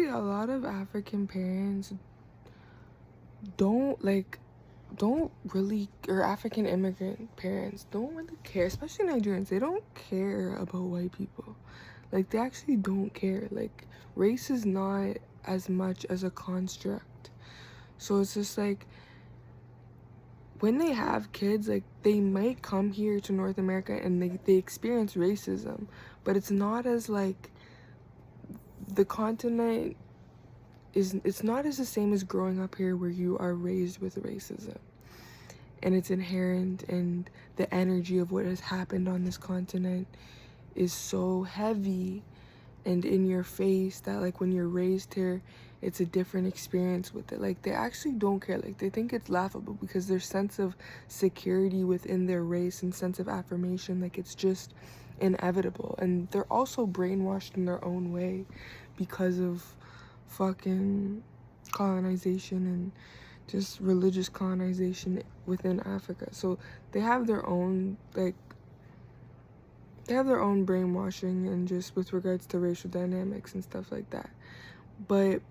a lot of African parents don't really, or African immigrant parents don't really care, especially Nigerians. They don't care about white people. Like, they actually don't care. Like, race is not as much as a construct. So it's just like, when they have kids, like, they might come here to North America and they experience racism, but it's not as like, the continent is, it's not as the same as growing up here where you are raised with racism and it's inherent, and the energy of what has happened on this continent is so heavy and in your face that, like, when you're raised here, it's a different experience with it. Like, they actually don't care. Like, they think it's laughable because their sense of security within their race and sense of affirmation, like, it's just inevitable. And they're also brainwashed in their own way because of fucking colonization and just religious colonization within Africa. So they have their own, like, they have their own brainwashing and just with regards to racial dynamics and stuff like that. But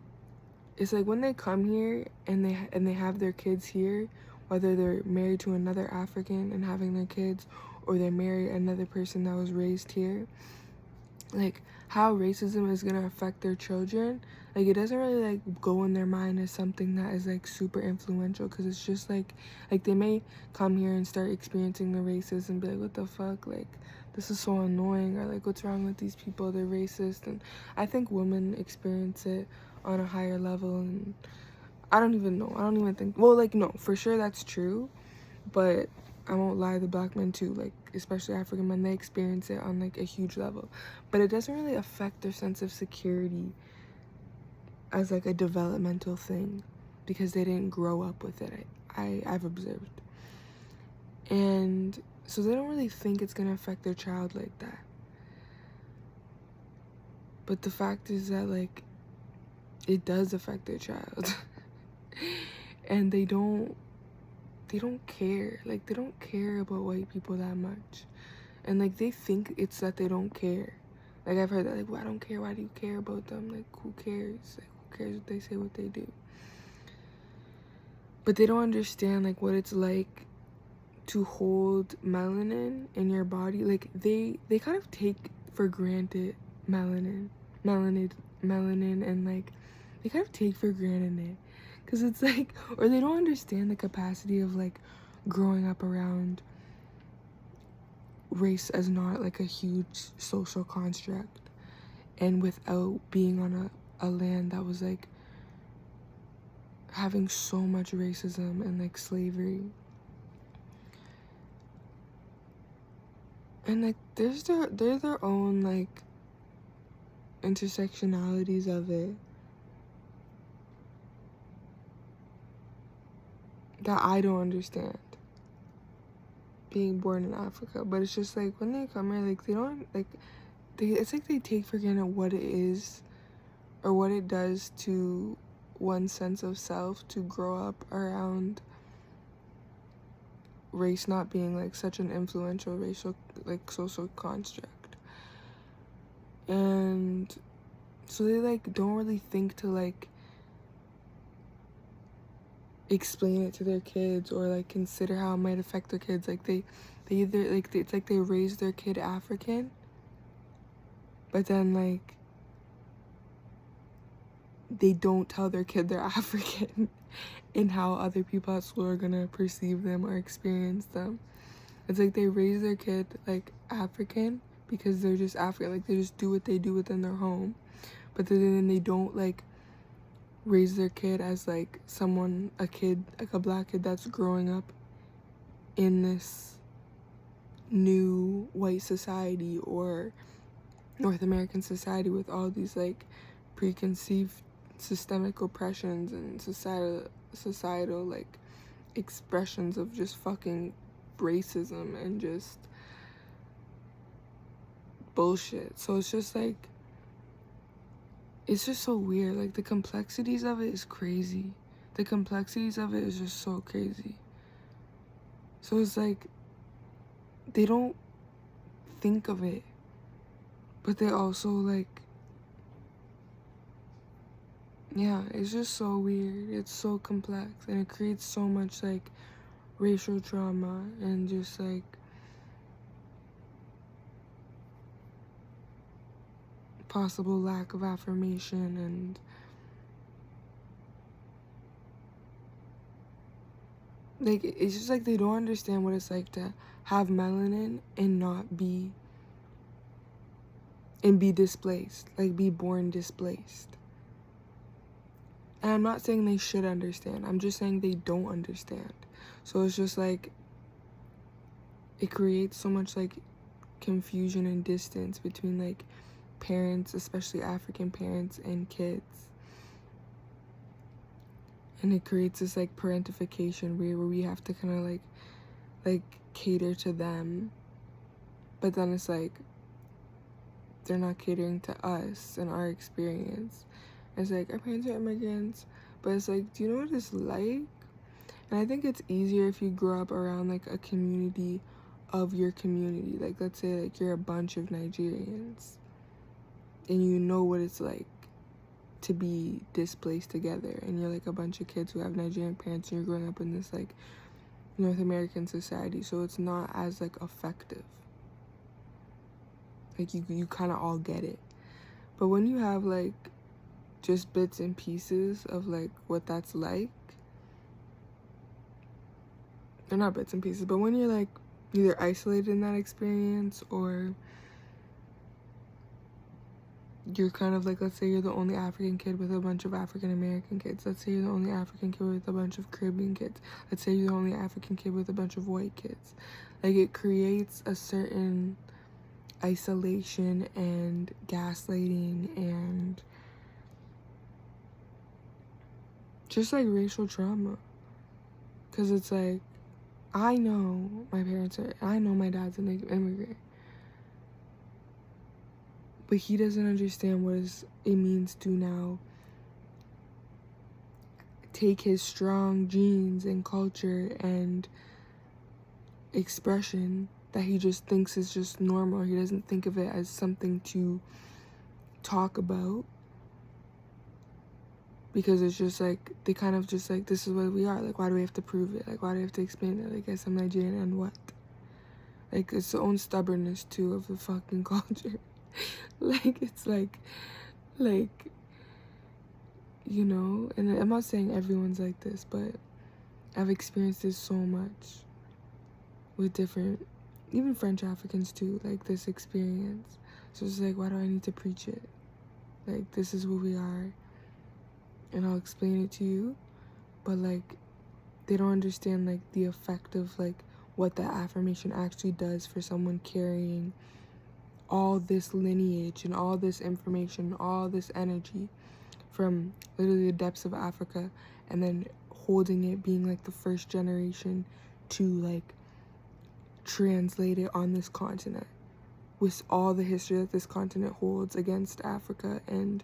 it's like, when they come here and they have their kids here, whether they're married to another African and having their kids, or they marry another person that was raised here, like, how racism is gonna affect their children, like, it doesn't really, like, go in their mind as something that is, like, super influential, because it's just like they may come here and start experiencing the racism and be like, what the fuck, like, this is so annoying, or like, what's wrong with these people, they're racist. And I think women experience it on a higher level, and I don't even think, well, like, no, for sure that's true, but I won't lie, the black men too, like, especially African men, they experience it on, like, a huge level. But it doesn't really affect their sense of security as, like, a developmental thing, because they didn't grow up with it, I've observed. And so they don't really think it's gonna affect their child like that. But the fact is that, like, it does affect their child. And they don't care. Like, they don't care about white people that much. And, like, they think it's that they don't care. Like, I've heard that, like, well, I don't care, why do you care about them? Like, who cares? Like, who cares what they say, what they do? But they don't understand, like, what it's like to hold melanin in your body. Like, they kind of take for granted melanin, and, like, they kind of take for granted it. Because it's like, or they don't understand the capacity of, like, growing up around race as not, like, a huge social construct, and without being on a land that was, like, having so much racism and, like, slavery. And, like, there's their own, like, intersectionalities of it that I don't understand, being born in Africa. But it's just like, when they come here, like, they don't, like, it's like they take for granted what it is or what it does to one's sense of self to grow up around race not being, like, such an influential racial, like, social construct. And so they, like, don't really think to, like, explain it to their kids or, like, consider how it might affect their kids. Like, they either, like, it's like they raise their kid African, but then, like, they don't tell their kid they're African and how other people at school are gonna perceive them or experience them. It's like they raise their kid, like, African because they're just African, like, they just do what they do within their home, but then they don't, like, raise their kid as, like, someone, a kid, like, a black kid that's growing up in this new white society or North American society with all these, like, preconceived systemic oppressions and societal, like, expressions of just fucking racism and just bullshit. So it's just like, it's just so weird. Like, the complexities of it is crazy. The complexities of it is just so crazy. So it's like, they don't think of it, but they also, like, yeah, it's just so weird. It's so complex, and it creates so much like racial trauma and just like possible lack of affirmation. And like it's just like they don't understand what it's like to have melanin and not be displaced, like be born displaced. And I'm not saying they should understand, I'm just saying they don't understand. So it's just like it creates so much like confusion and distance between like parents, especially African parents, and kids. And it creates this like parentification where we have to kind of like cater to them, but then it's like they're not catering to us and our experience. It's like our parents are immigrants, but it's like, do you know what it's like? And I think it's easier if you grow up around like a community of your community. Like let's say like you're a bunch of Nigerians and you know what it's like to be displaced together, and you're like a bunch of kids who have Nigerian parents and you're growing up in this like North American society, so it's not as like effective. Like you kind of all get it. But when you have like just bits and pieces of like what that's like, they're not bits and pieces, but when you're like either isolated in that experience, or you're kind of like, let's say you're the only African kid with a bunch of African American kids. Let's say you're the only African kid with a bunch of Caribbean kids. Let's say you're the only African kid with a bunch of white kids. Like it creates a certain isolation and gaslighting and just like racial trauma. Because it's like, I know my parents are, I know my dad's an immigrant, but he doesn't understand what it means to now take his strong genes and culture and expression that he just thinks is just normal. He doesn't think of it as something to talk about, because it's just like, they kind of just like, this is what we are. Like, why do we have to prove it? Like, why do we have to explain it? Like, yes, I'm Nigerian and what? Like, it's the own stubbornness too of the fucking culture. Like, it's like, you know, and I'm not saying everyone's like this, but I've experienced this so much with different, even French Africans too, like this experience. So it's like, why do I need to preach it? Like, this is what we are, and I'll explain it to you, but like, they don't understand like the effect of like what that affirmation actually does for someone carrying all this lineage and all this information, all this energy from literally the depths of Africa, and then holding it, being like the first generation to like translate it on this continent with all the history that this continent holds against Africa, and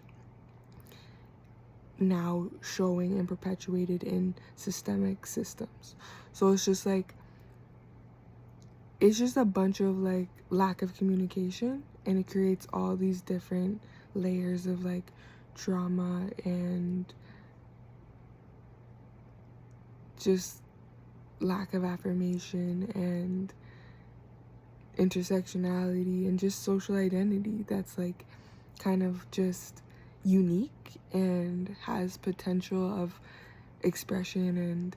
now showing and perpetuated in systemic systems. So it's just like, it's just a bunch of like lack of communication, and it creates all these different layers of like trauma and just lack of affirmation and intersectionality and just social identity that's like kind of just unique and has potential of expression and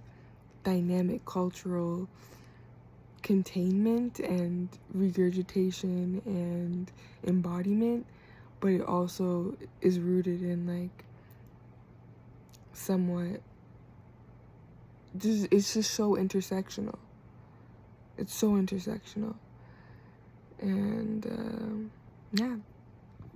dynamic cultural containment and regurgitation and embodiment, but it also is rooted in like somewhat just, it's just so intersectional. It's so intersectional. And yeah,